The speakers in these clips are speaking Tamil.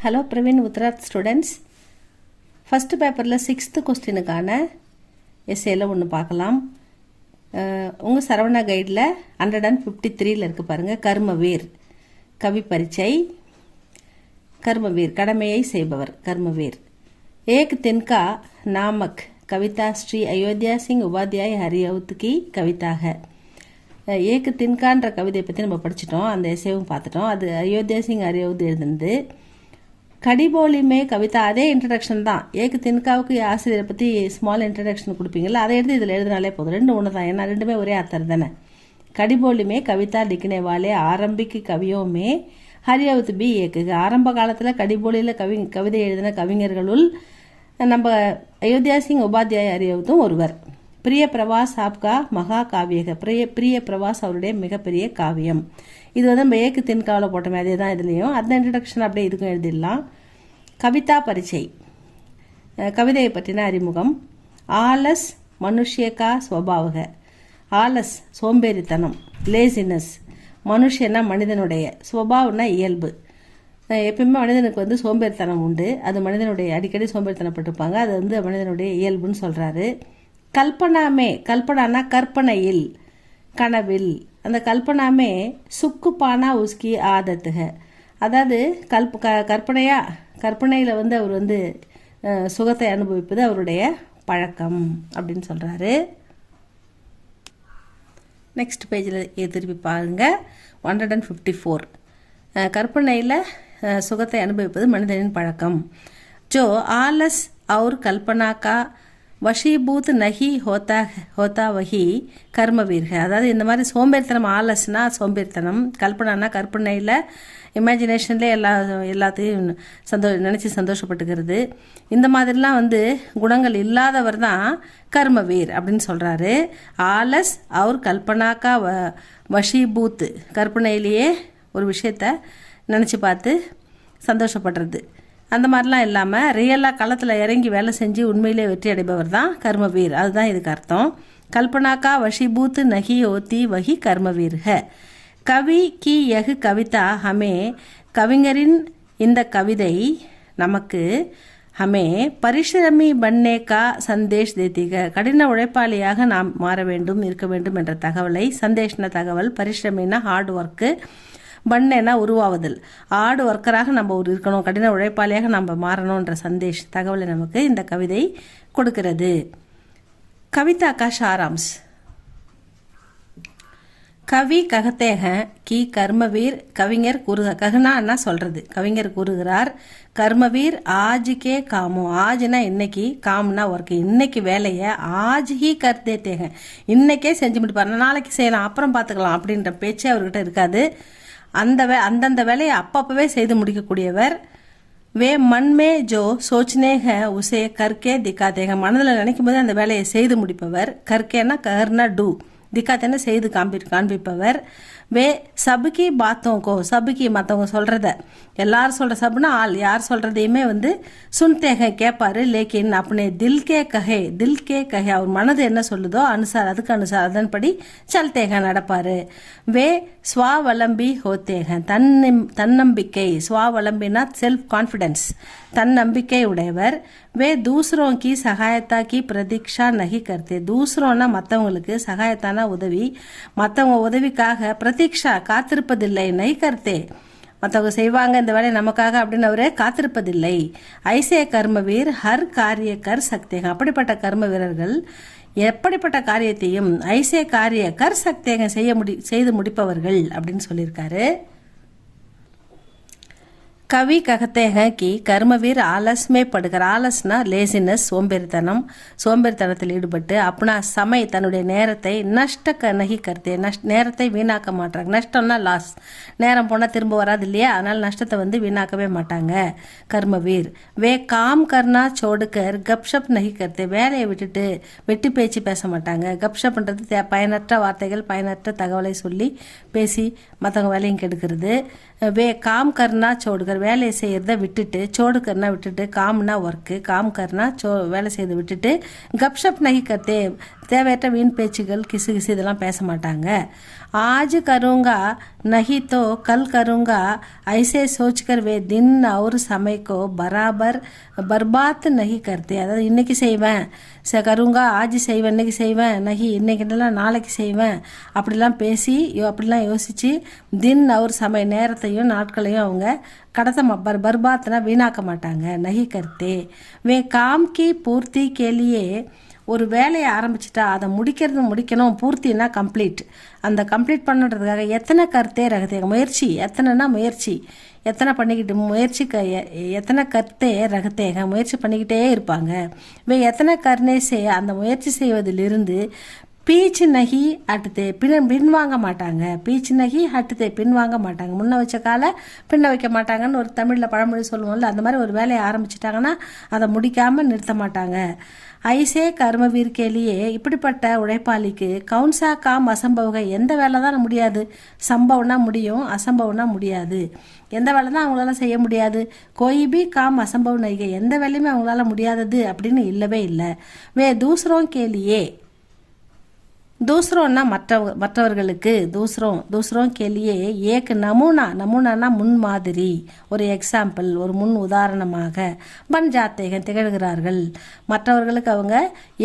Hello Praveen Uttarardh students. First பேப்பரில் 6th கொஸ்டினுக்கான எஸ்ஏல ஒன்று பார்க்கலாம். உங்கள் சரவணா கைடில் 153 இருக்குது பாருங்கள். கர்மவீர் கவி பரீட்சை. கர்மவீர் கடமையை செய்பவர் கர்மவீர். ஏக் தின்கா நாமக் கவிதா ஸ்ரீ அயோத்தியா சிங் உபாத்யாய் ஹரியாவுத் கி கவிதாக. ஏக் தின்கான்ற கவிதையை பற்றி நம்ம படிச்சிட்டோம், அந்த எஸ்ஏவும் பார்த்துட்டோம். அது அயோத்தியா சிங் ஹரியாவுத் எழுதுனது. கடிபோலிமே கவிதா அதே இன்ட்ரடக்ஷன் தான். ஏக்கு தின்காவுக்கு ஆசிரியரை பற்றி ஸ்மால் இன்ட்ரடக்ஷன் கொடுப்பீங்களா, அதை எடுத்து இதில் எழுதினாலே போதும். ரெண்டு ஒன்று தான், ஏன்னா ரெண்டுமே ஒரே அர்த்தம் தானே. கடிபோலிமே கவிதா லிखने वाले ஆரம்பிக்கு கவியோமே ஹரியாவுத் பி ஏக்கு. ஆரம்ப காலத்தில் கடிபோலியில் கவிதை எழுதின கவிஞர்களுள் நம்ம அயோத்தியா சிங் உபாத்யாய் ஹரியாவுத்தும் ஒருவர். பிரிய பிரவாஸ் ஆப்கா மகா காவியக. பிரிய பிரவாஸ் அவருடைய மிகப்பெரிய காவியம். இது வந்து நம்ம ஏக்கு தின்காவில் போட்டோமே, அதே தான் இதுலேயும். அந்த இன்ட்ரடக்ஷன் அப்படியே இதுக்கும் எழுதிடலாம். கவிதா பரிச்சை கவிதையை பற்றின அறிமுகம். ஆலஸ் மனுஷ்யகா ஸ்வபாவக. ஆலஸ் சோம்பேறித்தனம், லேசினஸ். மனுஷனா மனிதனுடைய, ஸ்வபாவம்னா இயல்பு. எப்பயுமே மனிதனுக்கு வந்து சோம்பேறித்தனம் உண்டு, அது மனிதனுடைய அடிக்கடி சோம்பேறித்தனப்பட்டிருப்பாங்க, அது வந்து மனிதனுடைய இயல்புன்னு சொல்கிறாரு. கல்பனாமே, கல்பனானா கற்பனையில், கனவில். அந்த கல்பனாமே சுக்குப்பானா உஸ்கி ஆதத்துக. அதாவது கற்பனையில் வந்து அவர் வந்து சுகத்தை அனுபவிப்பது அவருடைய பழக்கம் அப்படின்னு சொல்கிறாரு. நெக்ஸ்ட் பேஜில் திருப்பி பாருங்க. 154. கற்பனையில் சுகத்தை அனுபவிப்பது மனிதனின் பழக்கம். ஜோ ஆலஸ் और कल्पना का வஷீபூத் நஹி ஹோத்தா வஹி கர்மவீர். அதாவது இந்த மாதிரி சோம்பேறித்தனம், ஆலஸ்னா சோம்பேறித்தனம், கல்பனானா கற்பனையில் இமேஜினேஷன்லேயே எல்லாத்தையும் நினச்சி சந்தோஷப்பட்டுக்கிறது. இந்த மாதிரிலாம் வந்து குணங்கள் இல்லாதவர் தான் கர்மவீர் அப்படின்னு சொல்கிறாரு. ஆலஸ் அவர் கல்பனாக்கா வஷீபூத், கற்பனையிலேயே ஒரு விஷயத்த நினச்சி பார்த்து சந்தோஷப்படுறது. அந்த மாதிரிலாம் இல்லாமல் ரியலாக களத்தில் இறங்கி வேலை செஞ்சு உண்மையிலே வெற்றி அடைபவர் தான் கர்மவீர். அதுதான் இதுக்கு அர்த்தம். கல்பனாக்கா வஷீபூத் நஹி ஹோத்தி வஹி கர்மவீர் ஹ. கவி கி யஹ் கவிதா ஹமே, கவிஞரின் இந்த கவிதை நமக்கு ஹமே பரிஷ்ரமி பன்னே கா சந்தேஷ் தேத்திக. கடின உழைப்பாளியாக நாம் மாற வேண்டும், இருக்க வேண்டும் என்ற தகவலை, சந்தேஷ்ன தகவல், பரிஷ்ரமின்னா ஹார்ட் ஒர்க்கு, பண்ணேனா உருவாவதல், ஆடு ஒர்க்கராக நம்ம இருக்கணும், கடின உழைப்பாளியாக நம்ம மாறணுன்ற சந்தேஷ் தகவலை நமக்கு இந்த கவிதை கொடுக்கிறது. கவிதா கா சாராம்ஸ். கவி ககத்தேக கி கர்மவீர், கவிஞர் கஹனான்னா சொல்றது, கவிஞர் கூறுகிறார். கர்மவீர் ஆஜ்கே காமோ, ஆஜ்னா இன்னைக்கு, காம்னா ஒர்க்கு, இன்னைக்கு வேலையை ஆஜ் ஹி கர்தேத்தேக, இன்னைக்கே செஞ்சு முடிப்பார், நாளைக்கு செய்யலாம் அப்புறம் பார்த்துக்கலாம் அப்படின்ற பேச்சு அவர்கிட்ட இருக்காது. அந்தந்த வேலையை அப்பப்பவே செய்து முடிக்கக்கூடியவர். வே மண்மே ஜோ சோச்னேக உசே கர்கே திக்காத்தேக, மனதில் நினைக்கும் போது அந்த வேலையை செய்து முடிப்பவர். கர்கேனா கர்னா டூ, திக்காத்தேன செய்து காண்பிப்பவர். வே சபுக்கி பாத்தோங்கோ, சபுக்கி மற்றவங்க சொல்கிறத, எல்லாரும் சொல்கிற சபுனா ஆள், யார் சொல்கிறதையுமே வந்து சுன்தேக கேட்பாரு. லேக்கின் அப்பனே தில்கே கஹே, தில்கே கஹே, அவர் மனது என்ன சொல்லுதோ அனுசார், அதுக்கு அனுசார் அதன்படி சல்தேக நடப்பார். வே ஸ்வாவலம்பி ஹோத்தேக, தன்னம்பிக்கை, ஸ்வாவலம்பினா செல்ஃப் கான்ஃபிடென்ஸ், தன்னம்பிக்கை உடையவர். வே தூசரோं की सहायता की प्रतीक्षा नहीं करते. தூசரோன்னா மற்றவங்களுக்கு, சகாயத்தானா உதவி, மற்றவங்க உதவிக்காக பிரதீக்ஷா காத்திருப்பதில்லை. நை கர்த்தே, மற்றவங்க செய்வாங்க இந்த வேலையை நமக்காக அப்படின்னு அவரே காத்திருப்பதில்லை. ஐசே கர்மவீர் ஹர் காரிய கர் சக்தேக, அப்படிப்பட்ட கர்ம வீரர்கள் எப்படிப்பட்ட காரியத்தையும் ஐசே காரிய கர் சக்தேக செய்து முடிப்பவர்கள் அப்படின்னு சொல்லியிருக்காரு. கவி ககத்தேக கி கர்மவீர் ஆலஸ்மே படுகிற. ஆலஸ்னா லேசினஸ், சோம்பேறித்தனம், சோம்பேறித்தனத்தில் ஈடுபட்டு அப்பனா சமை தன்னுடைய நேரத்தை நஷ்ட நகி கருத்தே, நேரத்தை வீணாக்க மாட்டாங்க. நஷ்டம்னா லாஸ், நேரம் போனால் திரும்ப வராது இல்லையா, அதனால் நஷ்டத்தை வந்து வீணாக்கவே மாட்டாங்க கர்மவீர். வே காம் கர்னா சோடுக்கர் கப்ஷப் நகி கருத்தே, வேலையை விட்டுட்டு வெட்டி பேச்சு பேச மாட்டாங்க. கப்ஷப்ன்றது பயனற்ற வார்த்தைகள், பயனற்ற தகவலை சொல்லி பேசி மற்றவங்க வேலையும் கெடுக்கிறது. வே காம் கர்னா சோடுகர், வேலையை செய்யறத விட்டுட்டு, சோடுக்கர்னா விட்டுட்டு, காம்னா ஒர்க்கு, காம் கர்னா வேலை செய்யறத விட்டுட்டு, கப்ஷப் நகி கர்த்தே தேவையற்ற வீண் பேச்சுகள் கிசு கிசு இதெல்லாம் பேச மாட்டாங்க. आज करूँगा नहीं तो कल करूँगा ऐसे सोचकर वे दिन और समय को बराबर बर्बाद नहीं करते. அதாவது இன்னைக்கு செய்வேன் கருங்கா ஆஜி செய்வேன், இன்னைக்கு செய்வேன், நகி இன்னைக்குலாம் நாளைக்கு செய்வேன் அப்படிலாம் பேசி அப்படிலாம் யோசித்து தின் ஒரு சமய நேரத்தையும் நாட்களையும் அவங்க கடத்த பர்பாத்னா வீணாக்க மாட்டாங்க. நகி கர்த்தே வே காம் கி பூர்த்தி கேலியே ஒரு வேலையை ஆரம்பிச்சிட்டா அதை முடிக்கணும். பூர்த்தினா கம்ப்ளீட். அந்த கம்ப்ளீட் பண்ணுறதுக்காக எத்தனை கருத்தே ரகத்தே முயற்சி, எத்தனைனா முயற்சி எத்தனை பண்ணிக்கிட்டு எத்தனை கருத்தே ரகத்தேக முயற்சி பண்ணிக்கிட்டே இருப்பாங்க. எத்தனை கர்ணேசே அந்த முயற்சி செய்வதிலிருந்து பீச்சு நகி அட்டுத்தே பின்வாங்க மாட்டாங்க. பீச்சு நகி அட்டுத்தே பின்வாங்க மாட்டாங்க. முன்ன வச்ச காலை பின்ன வைக்க மாட்டாங்கன்னு ஒரு தமிழில் பழமொழி சொல்லுவோம்ல, அந்த மாதிரி ஒரு வேலையை ஆரம்பிச்சிட்டாங்கன்னா அதை முடிக்காமல் நிறுத்த மாட்டாங்க. ஐசே கர்மவீர் கேலியே இப்படிப்பட்ட உழைப்பாளிக்கு கவுன்சா காம் அசம்பவக எந்த வேலை தான் முடியாது. சம்பவம்னா முடியும், அசம்பவம்னா முடியாது. எந்த வேலை தான் அவங்களால செய்ய முடியாது. கோயிபி காம் அசம்பவ நைகை எந்த வேலையுமே அவங்களால முடியாதது அப்படின்னு இல்லவே இல்லை. தூசரோம் கேலியே दूसरों மற்றவர்களுக்கு दूसरों के लिए एक नमूना முன்மாதிரி ஒரு எக்ஸாம்பிள் ஒரு முன் உதாரணமாக பன் ஜாத்தேக திகழ்கிறார்கள். மற்றவர்களுக்கு அவங்க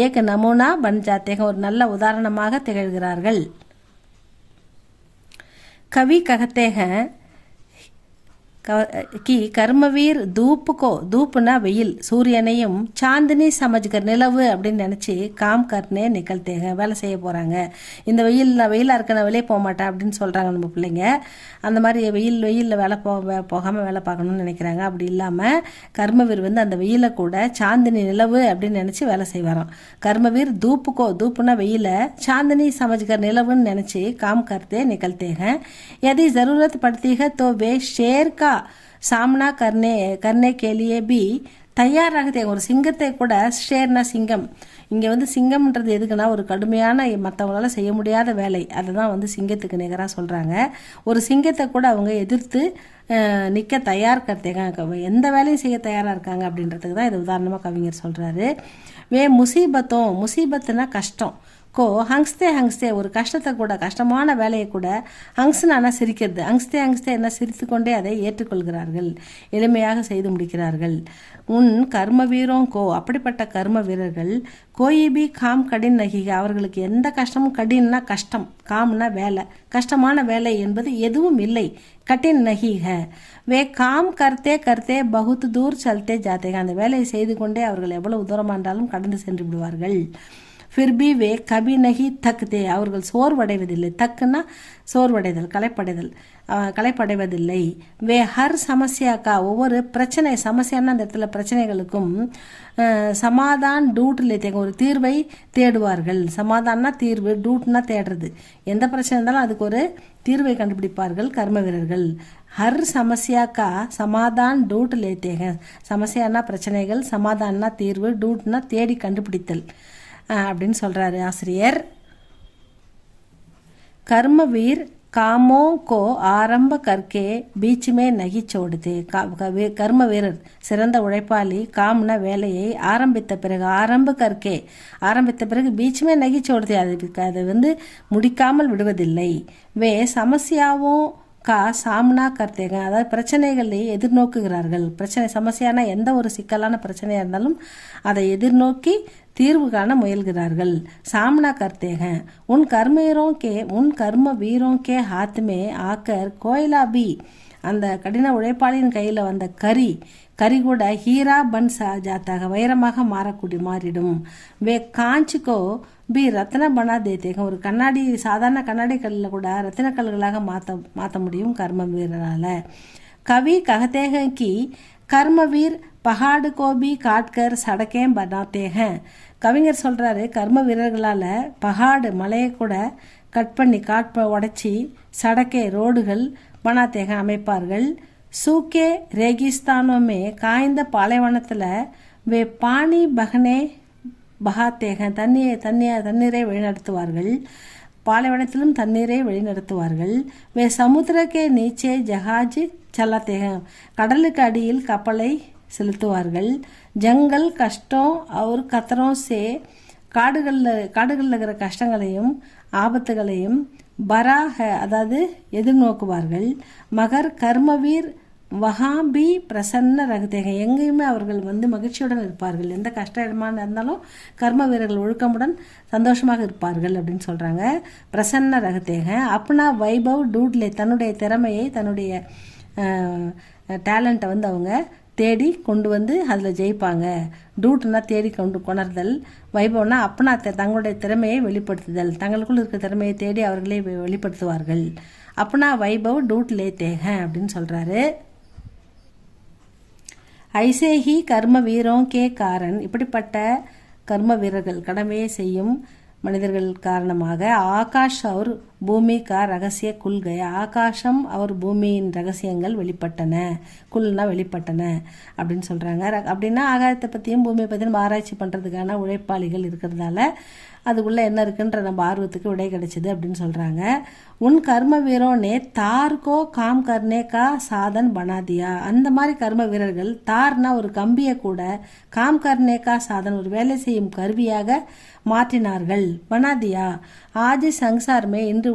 ஏக் நமூனா பன் ஜாத்தேக ஒரு நல்ல உதாரணமாக திகழ்கிறார்கள். கவி ககத்தேக कि कर्मवीर धूप को धूपना வெயில் சூரியனையும் சாந்தினி சமஜ்கர் நிலவு அப்படின்னு நினச்சி காம் கர்னே நிகழ்த்தேங்க வேலை செய்ய போகிறாங்க. இந்த வெயிலாக இருக்க நான் வெளியே போக மாட்டேன் அப்படின்னு சொல்கிறாங்க நம்ம பிள்ளைங்க. அந்த மாதிரி வெயிலில் போகாமல் வேலை பார்க்கணும்னு நினைக்கிறாங்க. அப்படி இல்லாமல் கர்மவீர் அந்த வெயிலை கூட சாந்தினி நிலவு அப்படின்னு நினச்சி வேலை செய்வாராம். கர்மவீர் தூப்புனா வெயிலை சாந்தினி சமஜ்கர் நிலவுன்னு நினச்சி காம் கர்த்தே நிகழ்த்தேங்க. यदि ज़रूरत पड़ती है तो वे शेर का सामना करने के लिए भी தயாராக ஒரு சிங்கத்தை கூட ஷேர்னா சிங்கம். இங்கே சிங்கம்ன்றது எதுக்குன்னா ஒரு கடுமையான மற்றவங்களால செய்ய முடியாத வேலை அதை தான் சிங்கத்துக்கு நிகராக சொல்கிறாங்க. ஒரு சிங்கத்தை கூட அவங்க எதிர்த்து நிற்க தயார் கருத்தேங்க. எந்த வேலையும் செய்ய தயாராக இருக்காங்க அப்படின்றதுக்கு தான் இது உதாரணமாக கவிஞர் சொல்கிறாரு. முசீபத்துனா கஷ்டம் கோ ஹங்ஸ்தே ஒரு கஷ்டத்தை கூட கஷ்டமான வேலையை கூட ஹங்ஸ்னா சிரிக்கிறது. ஹங்ஸ்தே என்ன சிரித்து கொண்டே அதை ஏற்றுக்கொள்கிறார்கள், எளிமையாக செய்து முடிக்கிறார்கள். உன் கர்ம வீரம் அப்படிப்பட்ட கர்ம வீரர்கள் கோயிபி காம் கடின் நகிக அவர்களுக்கு எந்த கஷ்டமும் கடின்னா கஷ்டம், காம்னா வேலை, கஷ்டமான வேலை என்பது எதுவும் இல்லை. கட்டின் நகிக வே காம் கர்த்தே பகுத் தூர் சல்தே ஜாத்தேக அந்த வேலையை செய்து கொண்டே அவர்கள் எவ்வளவு தூரமாக இருந்தாலும் கடந்து சென்று விடுவார்கள். ஃபிர்பி வே கபி நகி தக்தே அவர்கள் சோர்வடைவதில்லை. தக்குன்னா சோர்வடைதல், களைப்படைவதில்லை. வே ஹர் சமஸ்யாக்கா ஒவ்வொரு பிரச்சனை சமஸ்யான்னா அந்த இடத்துல பிரச்சனைகளுக்கும் சமாதான் டூட்டில் தேங்க ஒரு தீர்வை தேடுவார்கள். சமாதான்னா தீர்வு, டூட்னா தேடுறது. எந்த பிரச்சனை இருந்தாலும் அதுக்கு ஒரு தீர்வை கண்டுபிடிப்பார்கள் கர்ம வீரர்கள். ஹர் சமஸ்யாக்கா சமாதான் டூட் லேத்தேங்க சமஸ்யானா பிரச்சனைகள், சமாதான்னா தீர்வு, டூட்னா தேடி கண்டுபிடித்தல் அப்படின்னு சொல்கிறாரு ஆசிரியர். கர்மவீர் कामों को ஆரம்ப கற்கே பீச்சுமே நகி சோடுது. கர்ம வீரர் சிறந்த உழைப்பாளி காம்ன வேலையை ஆரம்பித்த பிறகு பீச்சுமே நகி சோடுது அதை முடிக்காமல் விடுவதில்லை. வே சமஸ்யாவும் சாம்னா கர்த்தேங்க அதாவது பிரச்சனைகளை எதிர்நோக்குகிறார்கள். சமஸ்யானா எந்த ஒரு சிக்கலான பிரச்சனையாக இருந்தாலும் அதை எதிர்நோக்கி தீர்வு காண முயல்கிறார்கள். சாம்னா கர்த்தேக உன் கர்ம வீரோं के हाथ में आकर கோயிலா பி அந்த கடின உழைப்பாளியின் கையில் வந்த கரி கூட ஹீரா பன் ஜாத்தாக வைரமாக மாறிடும். வே காஞ்சிக்கோ பி ரத்ன பனா தேத்தேங்க ஒரு சாதாரண கண்ணாடி கல்லில் கூட ரத்தின கல்களாக மாற்ற முடியும் கர்ம வீரரால். கவி ககத்தேக கி கர்மவீர் பஹாடு கோபி காட்கர் சடக்கே பனாத்தேக கவிஞர் சொல்கிறாரு கர்ம வீரர்களால் பஹாடு மலையை கூட கட் பண்ணி உடைச்சி சடக்கே ரோடுகள் பனாத்தேக அமைப்பார்கள். சூக்கே ரேகிஸ்தானோமே காய்ந்த பாலைவனத்தில் வே பானி பகனே பகாத்தேக தண்ணீரை வழிநடத்துவார்கள். பாலைவனத்திலும் தண்ணீரை வழிநடத்துவார்கள். வே சமுத்திரக்கே நீச்சே ஜஹாஜ் சல்லாத்தேக கடலுக்கு அடியில் கப்பலை செலுத்துவார்கள். ஜங்கல் கஷ்டம் और खतरों से காடுகளில் இருக்கிற கஷ்டங்களையும் ஆபத்துகளையும் பராக அதாவது எதிர்நோக்குவார்கள். மகர் கர்மவீர் வஹாபி பிரசன்ன ரகதேக எங்கேயுமே அவர்கள் மகிழ்ச்சியுடன் இருப்பார்கள். எந்த கஷ்டமான இருந்தாலும் கர்ம வீரர்கள் ஒழுக்கமுடன் சந்தோஷமாக இருப்பார்கள் அப்படின்னு சொல்கிறாங்க. பிரசன்ன ரகதேக அப்னா வைபவ் டூட்லே தன்னுடைய திறமையை தன்னுடைய டேலண்ட்டை அவங்க தேடி கொண்டு அதில் ஜெயிப்பாங்க. டூட்னா தேடி கொணர்தல், வைபவம்னா அப்பனா தங்களுடைய திறமையை வெளிப்படுத்துதல், தங்களுக்குள் இருக்கிற திறமையை தேடி அவர்களே வெளிப்படுத்துவார்கள். அப்பனா வைபவ் டூட் லே தேக அப்படின்னு சொல்கிறாரு. ஐசே ஹி கர்ம வீரோं கே காரன் இப்படிப்பட்ட கர்ம வீரர்கள் கடமையை செய்யும் மனிதர்கள் காரணமாக ஆகாஷ் அவர் பூமி கா ரகசிய குல்கய ஆகாஷம் அவர் பூமியின் ரகசியங்கள் வெளிப்பட்டன. குல்னா வெளிப்பட்டன அப்படின்னு சொல்கிறாங்க. அப்படின்னா ஆகாயத்தை பற்றியும் பூமியை பற்றியும் ஆராய்ச்சி பண்ணுறதுக்கான உழைப்பாளிகள் இருக்கிறதால அதுக்குள்ளே என்ன இருக்குன்ற நம்ம ஆர்வத்துக்கு விடை கிடைச்சிது அப்படின்னு சொல்கிறாங்க. உன் கர்ம வீரோனே தார்கோ காம் கர்னே கா சாதன் பனாதியா அந்த மாதிரி கர்ம வீரர்கள் தார்னா ஒரு கம்பியை கூட காம் கர்னே கா சாதன் ஒரு வேலை செய்யும் கருவியாக மாற்றினார்கள். பனாதியா ஆஜி சங்சார்மே இன்று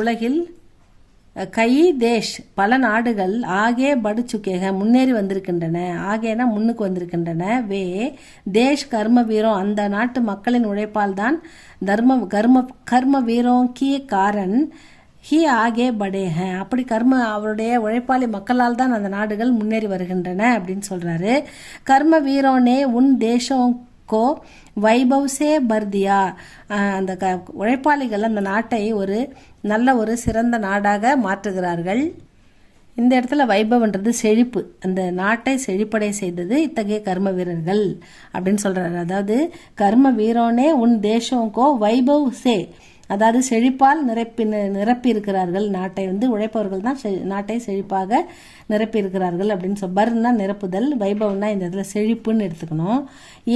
உலகில் கை தேஷ் பல நாடுகள் ஆகே படு சுக்கேக முன்னேறி வந்திருக்கின்றன. ஆகேனா முன்னுக்கு வந்திருக்கின்றன. வே தேஷ் கர்ம வீரம் அந்த நாட்டு மக்களின் உழைப்பால் தான் கர்ம வீரோं கி காரன் ஹி ஆகே படேக அப்படி அவருடைய உழைப்பாளி மக்களால் தான் அந்த நாடுகள் முன்னேறி வருகின்றன அப்படின்னு சொல்றாரு. கர்ம வீரோனே உன் தேசம் கோ வைபவ் சே பர்தியா அந்த உழைப்பாளிகள் அந்த நாட்டை ஒரு நல்ல ஒரு சிறந்த நாடாக மாற்றுகிறார்கள். இந்த இடத்துல வைபவன்றது செழிப்பு, அந்த நாட்டை செழிப்படை செய்தது இத்தகைய கர்ம வீரர்கள் அப்படின்னு சொல்றாரு. அதாவது கர்ம வீரோனே உன் தேசம்கோ வைபவ் சே அதாவது செழிப்பால் நிரப்பி இருக்கிறார்கள் நாட்டை உழைப்பவர்கள் தான் நாட்டை செழிப்பாக நிரப்பி இருக்கிறார்கள் அப்படின்னு பர்னா நிரப்புதல், வைபவ்னா இந்த இடத்துல செழிப்புன்னு எடுத்துக்கணும்.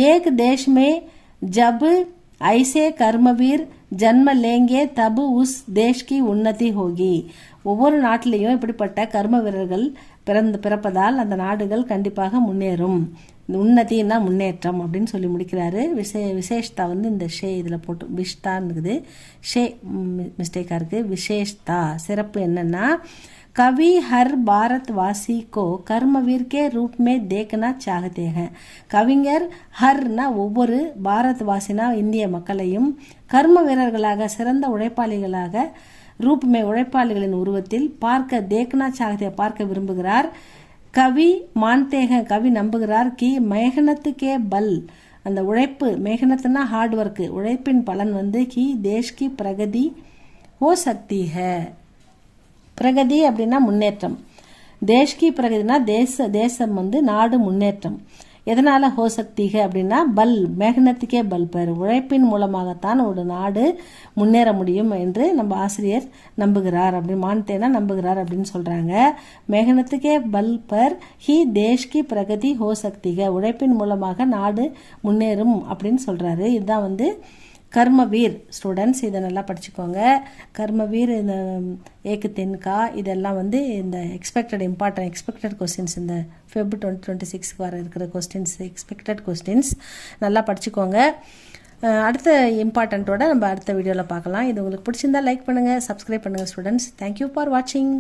ஏக் தேஷ்மே ஜப் ஐசே கர்மவீர் ஜன்ம லேங்கே தபு உஸ் தேஷ் கி உன்னதி ஹோகி ஒவ்வொரு நாட்டிலையும் இப்படிப்பட்ட கர்ம வீரர்கள் பிறப்பதால் அந்த நாடுகள் கண்டிப்பாக முன்னேறும். உன்னதினா முன்னேற்றம் அப்படின்னு சொல்லி முடிக்கிறாரு. விசேஷ்தா இந்த ஷே இதில் போட்டு விஷ்தான்னு இருக்குது, ஷே மிஸ்டேக்காக இருக்குது. விசேஷ்தா சிறப்பு என்னன்னா कवि हर भारतवासी को कर्मवीर के रूप में देखना चाहते हैं. கவிஞர் ஹர்னா ஒவ்வொரு பாரத்வாசினா இந்திய மக்களையும் கர்ம வீரர்களாக சிறந்த உழைப்பாளிகளாக ரூப்மே உழைப்பாளிகளின் உருவத்தில் பார்க்க தேக்னா சாகத்தே பார்க்க விரும்புகிறார். கவி மான்தேக கவி நம்புகிறார் கி மேகனத்துக்கே பல் அந்த உழைப்பு மேகனத்துனா ஹார்ட் ஒர்க்கு உழைப்பின் பலன் கி தேஷ் கி பிரகதி ஹோ சக்தி ஹை. பிரகதி அப்படின்னா முன்னேற்றம், தேஷ்கி பிரகதினா தேசம் நாடு முன்னேற்றம். எதனால ஹோ சக்திக அப்படின்னா பல் மேகனத்துக்கே பல் பெரு உழைப்பின் மூலமாகத்தான் ஒரு நாடு முன்னேற முடியும் என்று நம்ம ஆசிரியர் நம்புகிறார். அப்படி மான்தேனா நம்புகிறார் அப்படின்னு சொல்றாங்க. மேகனத்துக்கே பல் பர் ஹி தேஷ்கி பிரகதி ஹோ சக்திக உழைப்பின் மூலமாக நாடு முன்னேறும் அப்படின்னு சொல்றாரு. இதுதான் கர்மவீர். ஸ்டூடெண்ட்ஸ் இதை நல்லா படிச்சுக்கோங்க. கர்மவீர் இந்த ஏக்கு தென்கா இதெல்லாம் இந்த எக்ஸ்பெக்டட் கொஸ்டின்ஸ் இந்த Feb 2026 வர இருக்கிற கொஸ்டின்ஸ் எக்ஸ்பெக்டட் கொஸ்டின்ஸ் நல்லா படிச்சுக்கோங்க. அடுத்த இம்பார்ட்டண்ட்டோட நம்ம அடுத்த வீடியோவில் பார்க்கலாம். இது உங்களுக்கு பிடிச்சிருந்தா லைக் பண்ணுங்கள், சப்ஸ்கிரைப் பண்ணுங்கள் ஸ்டூடெண்ட்ஸ். தேங்க்யூ ஃபார் வாட்சிங்.